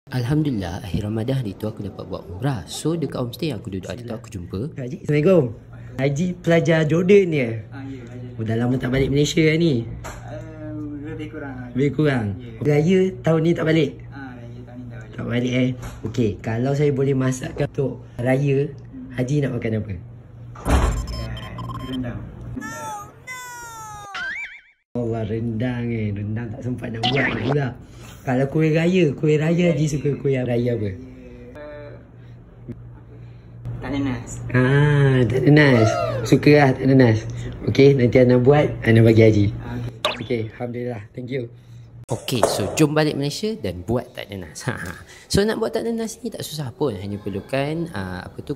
Alhamdulillah, akhir Ramadan hari tu aku dapat buat umrah. So dekat homestay yang aku duduk hari tu aku jumpa Haji. Assalamualaikum. Haji pelajar Jordan ni. Ya, Dah lama tak balik Malaysia ni. lebih kurang. Lebih kurang. Raya tahun ni tak balik. Raya tahun ni Tak balik Okey, kalau saya boleh masakkan untuk raya, Haji nak makan apa? Rendang. Allah, rendang Rendang tak sempat nak buat pula. Kalau kuih raya Haji suka kuih raya apa? Tak nanas. Tak ada nas. Suka lah tak ada nas. Okey, nanti Ana buat, Ana bagi Haji. Okey, Alhamdulillah. Thank you. Okey, so jom balik Malaysia dan buat tak ada nas. So nak buat tak ada nas ni tak susah pun. Hanya perlukan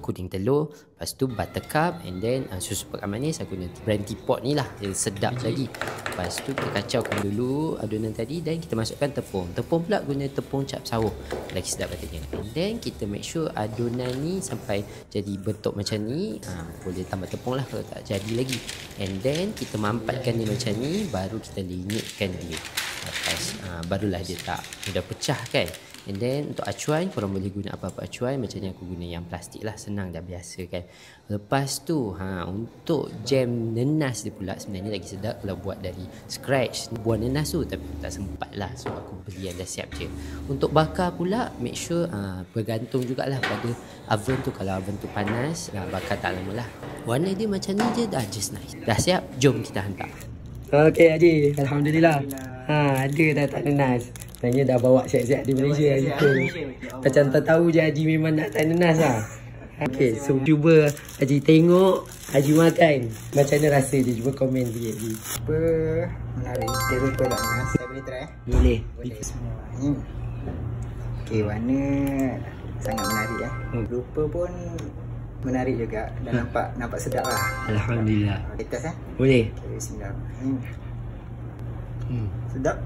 kuning telur, lepas tu buttercup and then susu pekan manis. Aku guna brand teapot ni lah, dia sedap lagi. Lepas tu kita kacaukan dulu adunan tadi dan kita masukkan tepung. Tepung pula guna tepung cap sawah, lagi sedap katanya. And then kita make sure adunan ni sampai jadi bentuk macam ni. Boleh tambah tepung lah kalau tak jadi lagi. And then kita mampatkan dia macam ni, baru kita linyitkan dia. Lepas barulah dia tak mudah pecah kan. And then untuk acuan, korang boleh guna apa-apa acuan. Macam ni aku guna yang plastik lah, senang dah biasa kan. Lepas tu untuk jam nenas dia pula sebenarnya lagi sedap kalau buat dari scratch. Buat nenas tu tapi tak sempat lah, so aku beli yang dah siap je. Untuk bakar pula, make sure bergantung jugalah pada oven tu. Kalau oven tu panas, bakar tak lama lah. Warna dia macam ni je dah just nice. Dah siap, jom kita hantar. Okey Haji, Alhamdulillah. Ada dah tak nanas. Tanya dah bawa siap-siap di Malaysia hari tu. Macam tak tahu je Haji memang nak tak nanas lah. Okey, so cuba Haji tengok Haji makan. Macam mana rasa dia? Cuba komen sikit Haji. Apa menarik? Dia lupa tak nanas. Saya boleh try? Boleh. Bismillahirrahmanirrahim. Okey, warna sangat menarik ya. Rupa pun menarik juga dan nampak sedap lah. Alhamdulillah. Kita test Boleh. Okay, bismillahirrahmanirrahim. Sedap.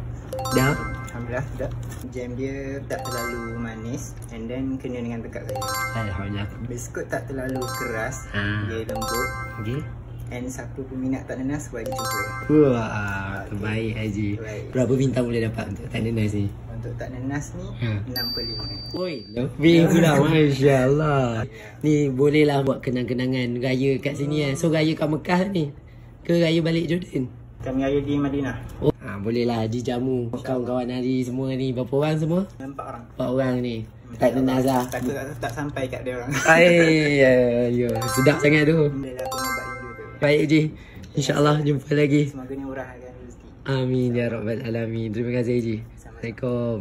Dah. Alhamdulillah sedap. Jam dia tak terlalu manis and then kena dengan tekak saya. Alhamdulillah. Biskut tak terlalu keras, dia lembut. Okey. And siapa peminat tak nanas boleh cuba. Wah, terbaik Haji. Terbaik. Berapa bintang boleh dapat untuk tak nanas ni? Untuk tak nanas ni 6/5. Oi, lebih pula. Masya Allah. Ni bolehlah buat kenang-kenangan raya kat sini. So raya kat Mekah ni ke raya balik Jordan? Kami raya di Madinah. Bolehlah Haji jamu kawan-kawan Haji semua ni. Berapa orang semua? 4 orang. 4 orang ni. Tak nanas lah. Takut tak sampai kat dia orang. Ya, sedap sangat tu. Alhamdulillah pengobat rindu tu. Baik Haji. InsyaAllah jumpa lagi. Semoga ni murahkan rezeki. Amin ya Rabbal Alamin. Terima kasih Haji. Assalamualaikum.